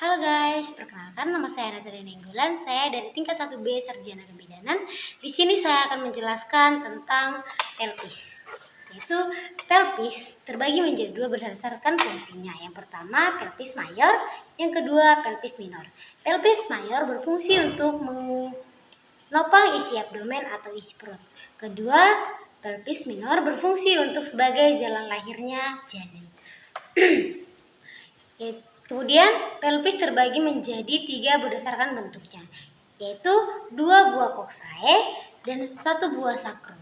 Halo guys, perkenalkan nama saya Natalia Nenggolan. Saya dari tingkat 1B Sarjana Kebidanan. Di sini saya akan menjelaskan tentang pelvis. Yaitu pelvis terbagi menjadi dua berdasarkan fungsinya. Yang pertama pelvis mayor, yang kedua pelvis minor. Pelvis mayor berfungsi untuk menopang isi abdomen atau isi perut. Kedua, pelvis minor berfungsi untuk sebagai jalan lahirnya janin. Kemudian pelvis terbagi menjadi 3 berdasarkan bentuknya, yaitu 2 buah koksae dan 1 buah sakrum.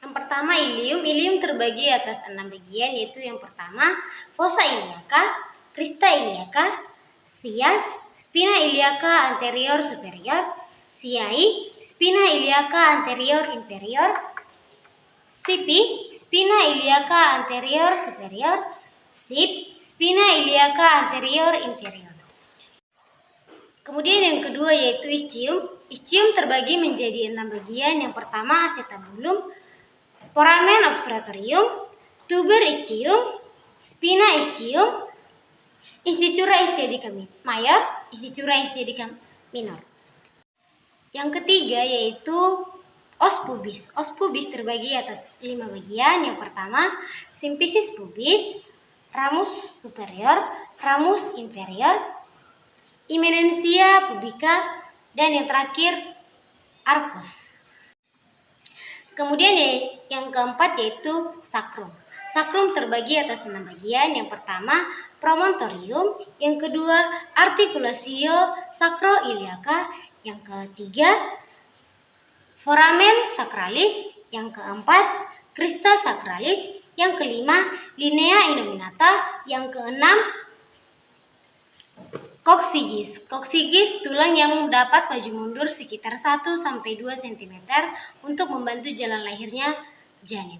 Yang pertama ilium. Ilium terbagi atas 6 bagian, yaitu yang pertama fossa iliaca, crista iliaca, sias, spina iliaca anterior superior, siai, spina iliaca anterior inferior, sipi, spina iliaca anterior superior, sip, spina iliaca anterior inferior. Kemudian yang kedua yaitu ischium. Ischium terbagi menjadi 6 bagian. Yang pertama acetabulum, foramen obstrutorium, tuber ischium, spina ischium, ischicura ischiadica mayor, ischicura ischiadica minor. Yang ketiga yaitu os pubis. Os pubis terbagi atas 5 bagian. Yang pertama symphysis pubis, ramus superior, ramus inferior, eminentia pubica, dan yang terakhir arcus. Kemudian yang keempat yaitu sakrum. Sakrum terbagi atas 6 bagian. Yang pertama promontorium, yang kedua articulatio sacroiliaca, yang ketiga foramen sacralis, yang keempat crista sacralis, yang kelima linea innominata, yang keenam coccygeus. Coccygeus tulang yang dapat maju mundur sekitar 1-2 cm untuk membantu jalan lahirnya janin.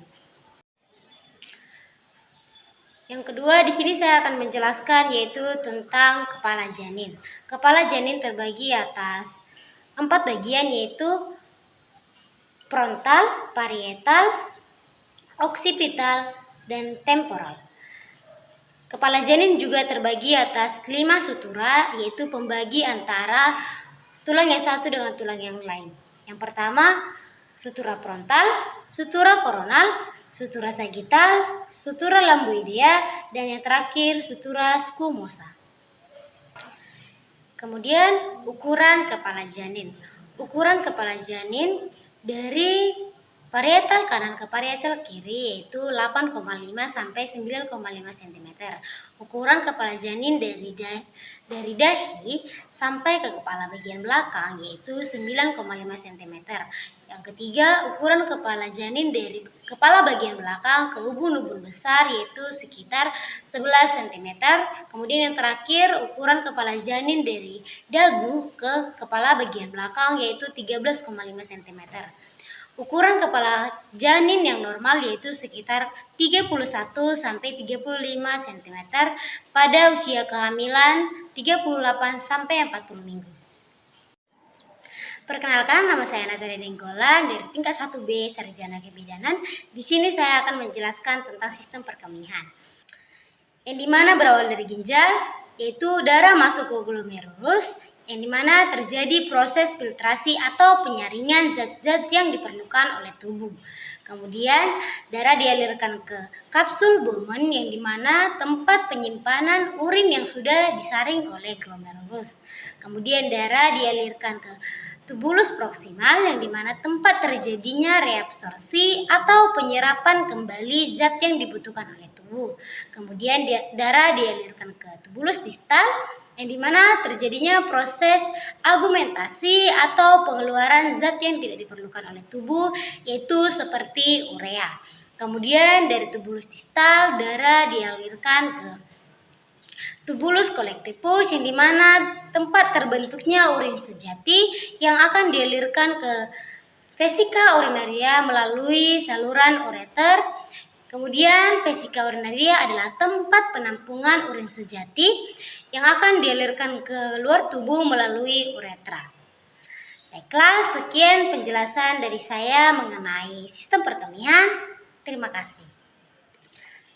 Yang kedua di sini saya akan menjelaskan yaitu tentang kepala janin. Kepala janin terbagi atas 4 bagian yaitu frontal, parietal, oksipital, dan temporal. Kepala janin juga terbagi atas 5 sutura, yaitu pembagi antara tulang yang satu dengan tulang yang lain. Yang pertama, sutura frontal, sutura koronal, sutura sagittal, sutura lamboidea, dan yang terakhir sutura squamosa. Kemudian ukuran kepala janin. Ukuran kepala janin dari parietal kanan ke parietal kiri yaitu 8,5 sampai 9,5 cm. Ukuran kepala janin dari dahi sampai ke kepala bagian belakang yaitu 9,5 cm. Yang ketiga, ukuran kepala janin dari kepala bagian belakang ke ubun-ubun besar yaitu sekitar 11 cm. Kemudian yang terakhir, ukuran kepala janin dari dagu ke kepala bagian belakang yaitu 13,5 cm. Ukuran kepala janin yang normal yaitu sekitar 31 sampai 35 cm pada usia kehamilan 38 sampai 40 minggu. Perkenalkan, nama saya Natalia Nenggolan dari tingkat 1B Sarjana Kebidanan. Di sini saya akan menjelaskan tentang sistem perkemihan. Yang dimana berawal dari ginjal, yaitu darah masuk ke glomerulus, yang dimana terjadi proses filtrasi atau penyaringan zat-zat yang diperlukan oleh tubuh. Kemudian darah dialirkan ke kapsul Bowman yang dimana tempat penyimpanan urin yang sudah disaring oleh glomerulus. Kemudian darah dialirkan ke tubulus proksimal yang dimana tempat terjadinya reabsorpsi atau penyerapan kembali zat yang dibutuhkan oleh tubuh. Kemudian darah dialirkan ke tubulus distal yang dimana terjadinya proses augmentasi atau pengeluaran zat yang tidak diperlukan oleh tubuh yaitu seperti urea. Kemudian dari tubulus distal darah dialirkan ke tubulus collectifus yang dimana tempat terbentuknya urin sejati yang akan dialirkan ke vesika urinaria melalui saluran ureter. Kemudian vesika urinaria adalah tempat penampungan urin sejati yang akan dialirkan ke luar tubuh melalui uretra. Baiklah, sekian penjelasan dari saya mengenai sistem perkemihan. Terima kasih.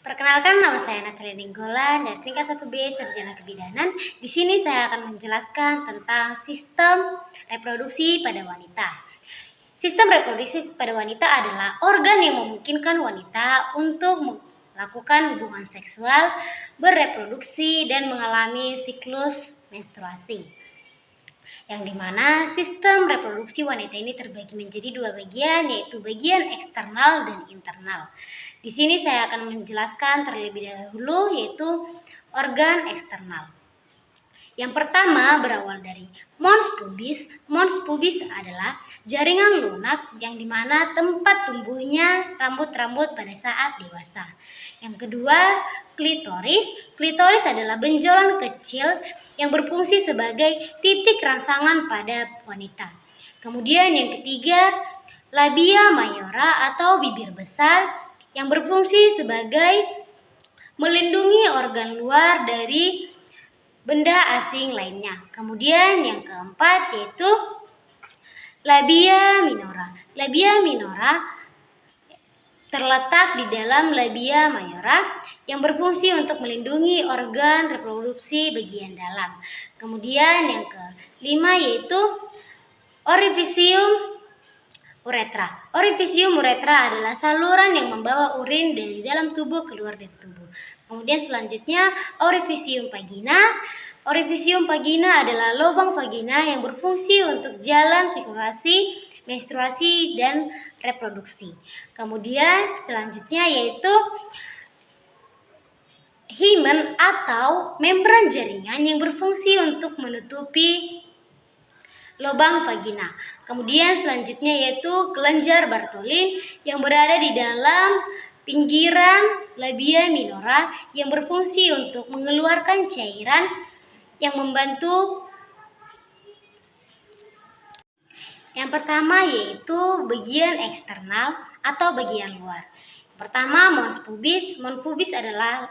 Perkenalkan, nama saya Natalia Ninggolan dari tingkat 1B Sarjana Kebidanan. Di sini saya akan menjelaskan tentang sistem reproduksi pada wanita. Sistem reproduksi pada wanita adalah organ yang memungkinkan wanita untuk melakukan hubungan seksual, bereproduksi, dan mengalami siklus menstruasi. Yang dimana sistem reproduksi wanita ini terbagi menjadi dua bagian, yaitu bagian eksternal dan internal. Di sini saya akan menjelaskan terlebih dahulu yaitu organ eksternal. Yang pertama berawal dari mons pubis. Mons pubis adalah jaringan lunak yang dimana tempat tumbuhnya rambut-rambut pada saat dewasa. Yang kedua, klitoris. Klitoris adalah benjolan kecil yang berfungsi sebagai titik rangsangan pada wanita. Kemudian yang ketiga, labia mayora atau bibir besar yang berfungsi sebagai melindungi organ luar dari benda asing lainnya. Kemudian yang keempat yaitu labia minora. Labia minora terletak di dalam labia mayora yang berfungsi untuk melindungi organ reproduksi bagian dalam. Kemudian yang kelima yaitu orificium uretra. Orificium uretra adalah saluran yang membawa urin dari dalam tubuh keluar dari tubuh. Kemudian selanjutnya orificium vagina. Orificium vagina adalah lubang vagina yang berfungsi untuk jalan sirkulasi, menstruasi, dan reproduksi. Kemudian selanjutnya yaitu himen atau membran jaringan yang berfungsi untuk menutupi lubang vagina. Kemudian selanjutnya yaitu kelenjar Bartholin yang berada di dalam pinggiran labia minora yang berfungsi untuk mengeluarkan cairan yang membantu. Yang pertama yaitu bagian eksternal atau bagian luar. Pertama, mons pubis. Mons pubis adalah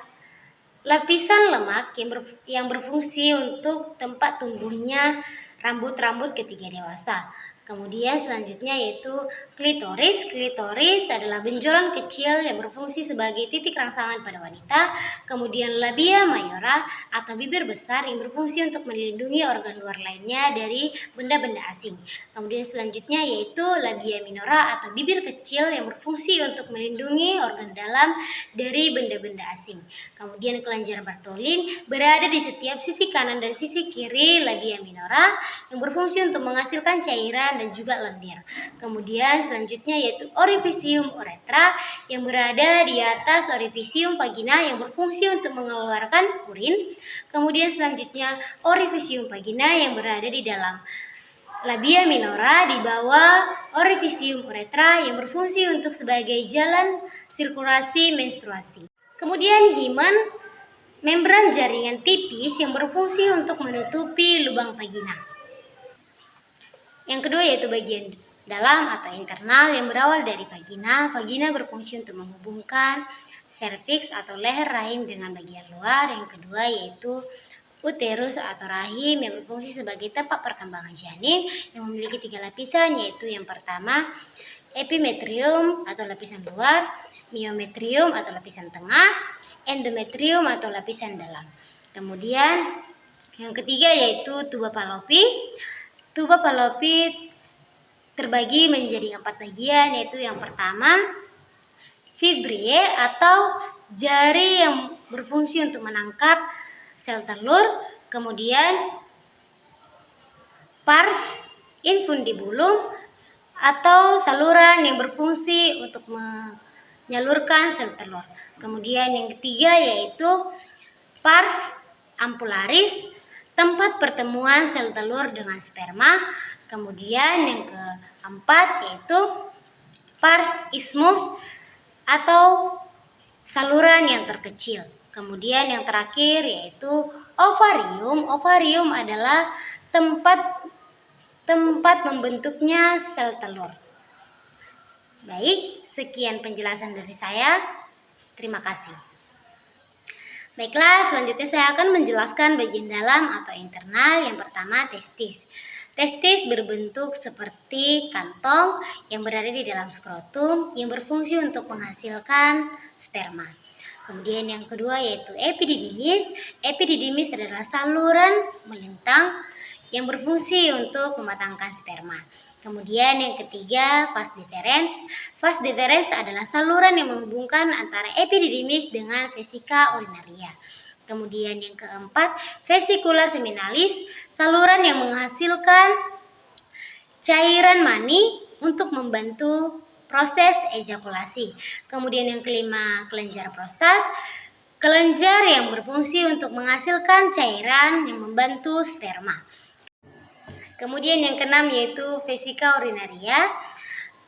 lapisan lemak yang berfungsi untuk tempat tumbuhnya rambut-rambut ketika dewasa. Kemudian selanjutnya yaitu klitoris. Klitoris adalah benjolan kecil yang berfungsi sebagai titik rangsangan pada wanita. Kemudian labia mayora atau bibir besar yang berfungsi untuk melindungi organ luar lainnya dari benda-benda asing. Kemudian selanjutnya yaitu labia minora atau bibir kecil yang berfungsi untuk melindungi organ dalam dari benda-benda asing. Kemudian kelenjar Bartholin berada di setiap sisi kanan dan sisi kiri labia minora yang berfungsi untuk menghasilkan cairan dan juga lendir. Kemudian selanjutnya yaitu orificium uretra yang berada di atas orificium vagina yang berfungsi untuk mengeluarkan urin. Kemudian selanjutnya orificium vagina yang berada di dalam labia minora di bawah orificium uretra yang berfungsi untuk sebagai jalan sirkulasi menstruasi. Kemudian himen, membran jaringan tipis yang berfungsi untuk menutupi lubang vagina. Yang kedua yaitu bagian dalam atau internal yang berawal dari vagina. Vagina berfungsi untuk menghubungkan serviks atau leher rahim dengan bagian luar. Yang kedua yaitu uterus atau rahim yang berfungsi sebagai tempat perkembangan janin yang memiliki 3 lapisan, yaitu yang pertama epimetrium atau lapisan luar, myometrium atau lapisan tengah, endometrium atau lapisan dalam. Kemudian yang ketiga yaitu tuba Fallopi. Tuba Fallopi terbagi menjadi 4 bagian, yaitu yang pertama fibrie atau jari yang berfungsi untuk menangkap sel telur. Kemudian pars infundibulum atau saluran yang berfungsi untuk menyalurkan sel telur. Kemudian yang ketiga yaitu pars ampularis, tempat pertemuan sel telur dengan sperma. Kemudian yang keempat yaitu pars isthmus atau saluran yang terkecil. Kemudian yang terakhir yaitu ovarium. Ovarium adalah tempat membentuknya sel telur. Baik, sekian penjelasan dari saya. Terima kasih. Baiklah, selanjutnya saya akan menjelaskan bagian dalam atau internal. Yang pertama, testis. Testis berbentuk seperti kantong yang berada di dalam skrotum yang berfungsi untuk menghasilkan sperma. Kemudian yang kedua yaitu epididymis. Epididymis adalah saluran melintang yang berfungsi untuk mematangkan sperma. Kemudian yang ketiga, vas deferens. Vas deferens adalah saluran yang menghubungkan antara epididymis dengan vesika urinaria. Kemudian yang keempat, vesicula seminalis, saluran yang menghasilkan cairan mani untuk membantu proses ejakulasi. Kemudian yang kelima, kelenjar prostat, kelenjar yang berfungsi untuk menghasilkan cairan yang membantu sperma. Kemudian yang keenam yaitu vesika urinaria,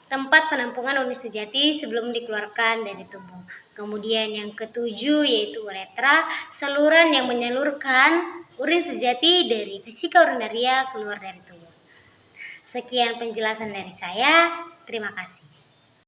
tempat penampungan urin sejati sebelum dikeluarkan dari tubuh. Kemudian yang ketujuh yaitu uretra, saluran yang menyalurkan urin sejati dari vesika urinaria keluar dari tubuh. Sekian penjelasan dari saya. Terima kasih.